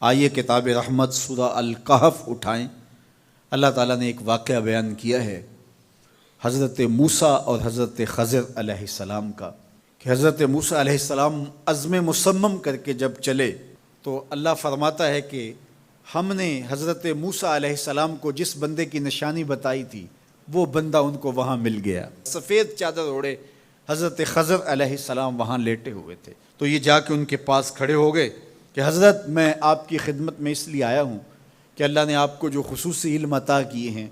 آئیے کتاب رحمت سورہ الکہف اٹھائیں۔ اللہ تعالیٰ نے ایک واقعہ بیان کیا ہے حضرت موسیٰ اور حضرت خضر علیہ السلام کا، کہ حضرت موسیٰ علیہ السلام عزم مصمم کر کے جب چلے تو اللہ فرماتا ہے کہ ہم نے حضرت موسیٰ علیہ السلام کو جس بندے کی نشانی بتائی تھی وہ بندہ ان کو وہاں مل گیا۔ سفید چادر اوڑے حضرت خضر علیہ السلام وہاں لیٹے ہوئے تھے، تو یہ جا کے ان کے پاس کھڑے ہو گئے کہ حضرت میں آپ کی خدمت میں اس لیے آیا ہوں کہ اللہ نے آپ کو جو خصوصی علم عطا کیے ہیں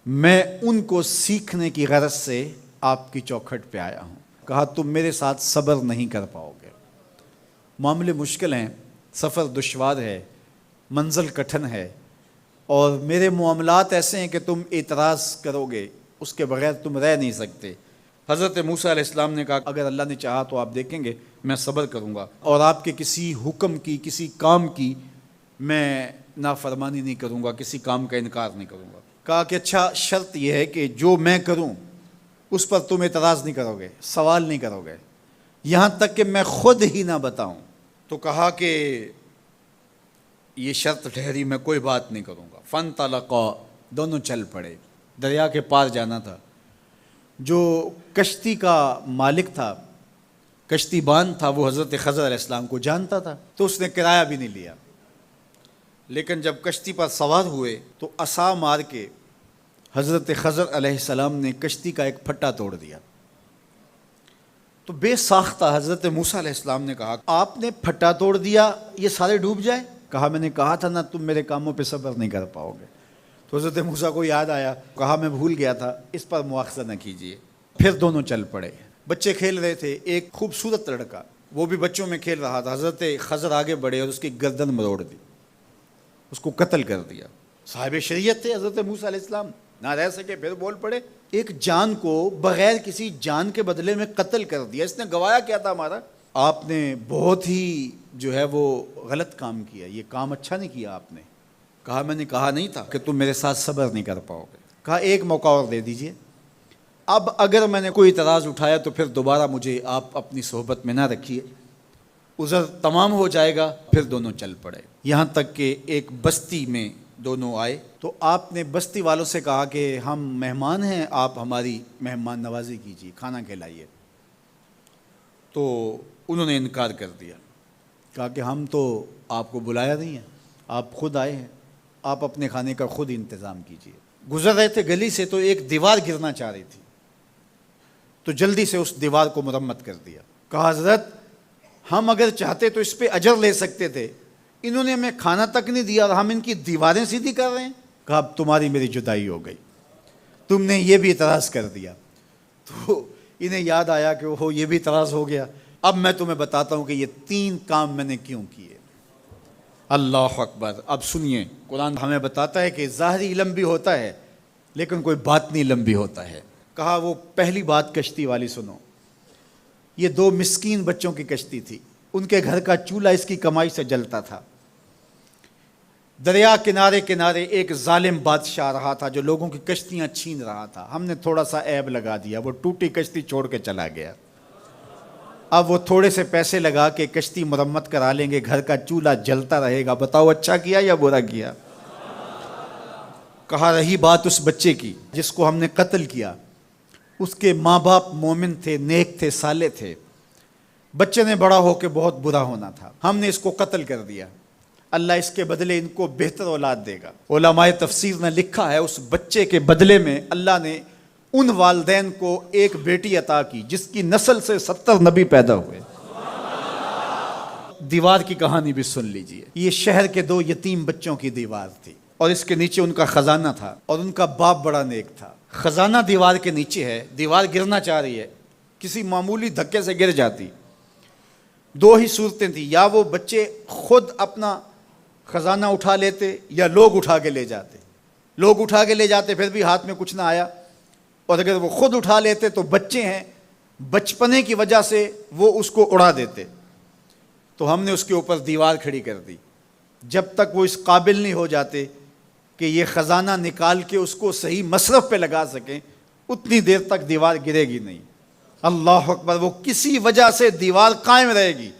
میں ان کو سیکھنے کی غرض سے آپ کی چوکھٹ پہ آیا ہوں۔ کہا تم میرے ساتھ صبر نہیں کر پاؤ گے، معاملے مشکل ہیں، سفر دشوار ہے، منزل کٹھن ہے، اور میرے معاملات ایسے ہیں کہ تم اعتراض کرو گے، اس کے بغیر تم رہ نہیں سکتے۔ حضرت موسیٰ علیہ السلام نے کہا اگر اللہ نے چاہا تو آپ دیکھیں گے میں صبر کروں گا، اور آپ کے کسی حکم کی کسی کام کی میں نافرمانی نہیں کروں گا، کسی کام کا انکار نہیں کروں گا۔ کہا کہ اچھا شرط یہ ہے کہ جو میں کروں اس پر تم اعتراض نہیں کرو گے، سوال نہیں کرو گے، یہاں تک کہ میں خود ہی نہ بتاؤں۔ تو کہا کہ یہ شرط ٹھہری، میں کوئی بات نہیں کروں گا۔ فانطلقا، دونوں چل پڑے، دریا کے پار جانا تھا۔ جو کشتی کا مالک تھا، کشتی بان تھا، وہ حضرت خضر علیہ السلام کو جانتا تھا، تو اس نے کرایہ بھی نہیں لیا، لیکن جب کشتی پر سوار ہوئے تو عصا مار کے حضرت خضر علیہ السلام نے کشتی کا ایک پھٹا توڑ دیا۔ تو بے ساختہ حضرت موسیٰ علیہ السلام نے کہا آپ نے پھٹا توڑ دیا، یہ سارے ڈوب جائیں؟ کہا میں نے کہا تھا نا تم میرے کاموں پہ صبر نہیں کر پاؤ گے۔ تو حضرت موسیٰ کو یاد آیا، کہا میں بھول گیا تھا، اس پر مواخذہ نہ کیجیے۔ پھر دونوں چل پڑے۔ بچے کھیل رہے تھے، ایک خوبصورت لڑکا وہ بھی بچوں میں کھیل رہا تھا۔ حضرت خضر آگے بڑھے اور اس کی گردن مروڑ دی، اس کو قتل کر دیا۔ صاحب شریعت تھے حضرت موسیٰ علیہ السلام، نہ رہ سکے، پھر بول پڑے ایک جان کو بغیر کسی جان کے بدلے میں قتل کر دیا، اس نے گوایا کیا تھا ہمارا؟ آپ نے بہت ہی جو ہے وہ غلط کام کیا، یہ کام اچھا نہیں کیا آپ نے۔ کہا میں نے کہا نہیں تھا کہ تم میرے ساتھ صبر نہیں کر پاؤ گے۔ کہا ایک موقع اور دے دیجئے، اب اگر میں نے کوئی اعتراض اٹھایا تو پھر دوبارہ مجھے آپ اپنی صحبت میں نہ رکھیے، عذر تمام ہو جائے گا۔ پھر دونوں چل پڑے، یہاں تک کہ ایک بستی میں دونوں آئے تو آپ نے بستی والوں سے کہا کہ ہم مہمان ہیں، آپ ہماری مہمان نوازی کیجیے، کھانا کھلائیے۔ تو انہوں نے انکار کر دیا، کہا کہ ہم تو آپ کو بلایا نہیں ہے، آپ خود آئے ہیں، آپ اپنے کھانے کا خود انتظام کیجیے۔ گزر رہے تھے گلی سے تو ایک دیوار گرنا چاہ رہی تھی، تو جلدی سے اس دیوار کو مرمت کر دیا۔ کہا حضرت ہم اگر چاہتے تو اس پہ اجر لے سکتے تھے، انہوں نے ہمیں کھانا تک نہیں دیا اور ہم ان کی دیواریں سیدھی کر رہے ہیں۔ کہا اب تمہاری میری جدائی ہو گئی، تم نے یہ بھی اعتراض کر دیا۔ تو انہیں یاد آیا کہ وہ یہ بھی اعتراض ہو گیا۔ اب میں تمہیں بتاتا ہوں کہ یہ 3 کام میں نے کیوں کیے۔ اللہ اکبر۔ اب سنیے، قرآن ہمیں بتاتا ہے کہ ظاہری علم بھی ہوتا ہے لیکن کوئی باطنی علم بھی ہوتا ہے۔ کہا وہ پہلی بات کشتی والی سنو، یہ 2 مسکین بچوں کی کشتی تھی، ان کے گھر کا چولہا اس کی کمائی سے جلتا تھا۔ دریا کنارے کنارے ایک ظالم بادشاہ رہا تھا جو لوگوں کی کشتیاں چھین رہا تھا، ہم نے تھوڑا سا عیب لگا دیا، وہ ٹوٹی کشتی چھوڑ کے چلا گیا۔ اب وہ تھوڑے سے پیسے لگا کے کشتی مرمت کرا لیں گے، گھر کا چولہا جلتا رہے گا، بتاؤ اچھا کیا یا برا کیا؟ کہا رہی بات اس بچے کی جس کو ہم نے قتل کیا، اس کے ماں باپ مومن تھے، نیک تھے، صالح تھے، بچے نے بڑا ہو کے بہت برا ہونا تھا، ہم نے اس کو قتل کر دیا، اللہ اس کے بدلے ان کو بہتر اولاد دے گا۔ علماء تفسیر نے لکھا ہے اس بچے کے بدلے میں اللہ نے ان والدین کو ایک بیٹی عطا کی جس کی نسل سے 70 نبی پیدا ہوئے۔ دیوار کی کہانی بھی سن لیجئے، یہ شہر کے 2 یتیم بچوں کی دیوار تھی اور اس کے نیچے ان کا خزانہ تھا، اور ان کا باپ بڑا نیک تھا۔ خزانہ دیوار کے نیچے ہے، دیوار گرنا چاہ رہی ہے، کسی معمولی دھکے سے گر جاتی۔ 2 ہی صورتیں تھیں، یا وہ بچے خود اپنا خزانہ اٹھا لیتے یا لوگ اٹھا کے لے جاتے۔ لوگ اٹھا کے لے جاتے پھر بھی ہاتھ میں کچھ نہ آیا، اور اگر وہ خود اٹھا لیتے تو بچے ہیں، بچپنے کی وجہ سے وہ اس کو اڑا دیتے۔ تو ہم نے اس کے اوپر دیوار کھڑی کر دی، جب تک وہ اس قابل نہیں ہو جاتے کہ یہ خزانہ نکال کے اس کو صحیح مصرف پہ لگا سکیں، اتنی دیر تک دیوار گرے گی نہیں۔ اللہ اکبر۔ وہ کسی وجہ سے دیوار قائم رہے گی،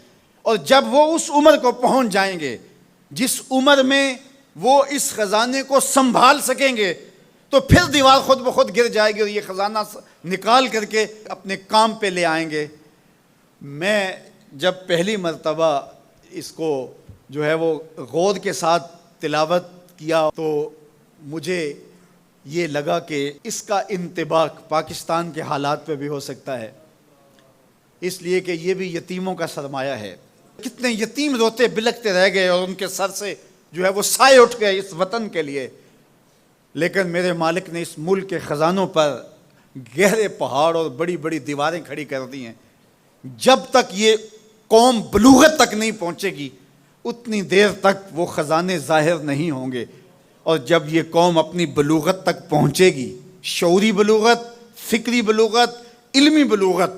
اور جب وہ اس عمر کو پہنچ جائیں گے جس عمر میں وہ اس خزانے کو سنبھال سکیں گے تو پھر دیوار خود بخود گر جائے گی اور یہ خزانہ نکال کر کے اپنے کام پہ لے آئیں گے۔ میں جب پہلی مرتبہ اس کو جو ہے وہ غور کے ساتھ تلاوت کیا تو مجھے یہ لگا کہ اس کا انطباق پاکستان کے حالات پہ بھی ہو سکتا ہے، اس لیے کہ یہ بھی یتیموں کا سرمایہ ہے۔ کتنے یتیم روتے بلکتے رہ گئے اور ان کے سر سے جو ہے وہ سائے اٹھ گئے اس وطن کے لیے، لیکن میرے مالک نے اس ملک کے خزانوں پر گہرے پہاڑ اور بڑی بڑی دیواریں کھڑی کر دی ہیں۔ جب تک یہ قوم بلوغت تک نہیں پہنچے گی اتنی دیر تک وہ خزانے ظاہر نہیں ہوں گے، اور جب یہ قوم اپنی بلوغت تک پہنچے گی، شعوری بلوغت، فکری بلوغت، علمی بلوغت،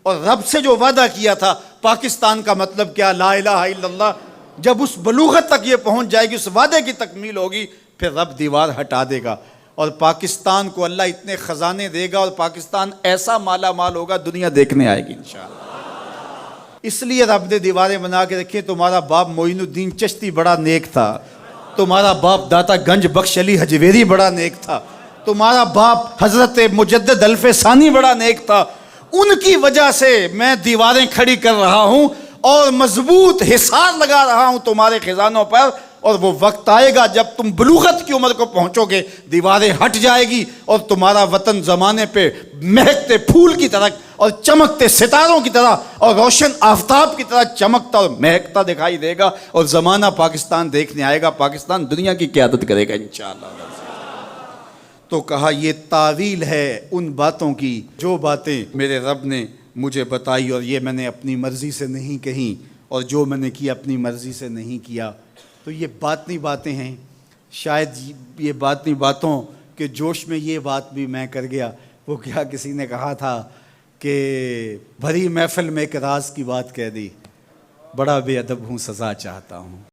اور رب سے جو وعدہ کیا تھا پاکستان کا مطلب کیا، لا الہ الا اللہ، جب اس بلوغت تک یہ پہنچ جائے گی، اس وعدے کی تکمیل ہوگی، پھر رب دیوار ہٹا دے گا اور پاکستان کو اللہ اتنے خزانے دے گا اور پاکستان ایسا مالا مال ہوگا دنیا دیکھنے آئے گی انشاءاللہ۔ اس لیے رب نے دیواریں بنا کے رکھی۔ تمہارا باپ معین الدین چشتی بڑا نیک تھا، تمہارا باپ داتا گنج بخش علی حجویری بڑا نیک تھا، تمہارا باپ حضرت مجدد الف ثانی بڑا نیک تھا، ان کی وجہ سے میں دیواریں کھڑی کر رہا ہوں اور مضبوط حصار لگا رہا ہوں تمہارے خزانوں پر، اور وہ وقت آئے گا جب تم بلوغت کی عمر کو پہنچو گے، دیواریں ہٹ جائے گی اور تمہارا وطن زمانے پہ مہکتے پھول کی طرح اور چمکتے ستاروں کی طرح اور روشن آفتاب کی طرح چمکتا اور مہکتا دکھائی دے گا، اور زمانہ پاکستان دیکھنے آئے گا، پاکستان دنیا کی قیادت کرے گا انشاءاللہ۔ تو کہا یہ تعویل ہے ان باتوں کی جو باتیں میرے رب نے مجھے بتائی، اور یہ میں نے اپنی مرضی سے نہیں کہیں، اور جو میں نے کیا اپنی مرضی سے نہیں کیا۔ تو یہ باطنی باتیں ہیں، شاید یہ باطنی باتوں کے جوش میں یہ بات بھی میں کر گیا۔ وہ کیا کسی نے کہا تھا کہ بھری محفل میں ایک راز کی بات کہہ دی، بڑا بے ادب ہوں سزا چاہتا ہوں۔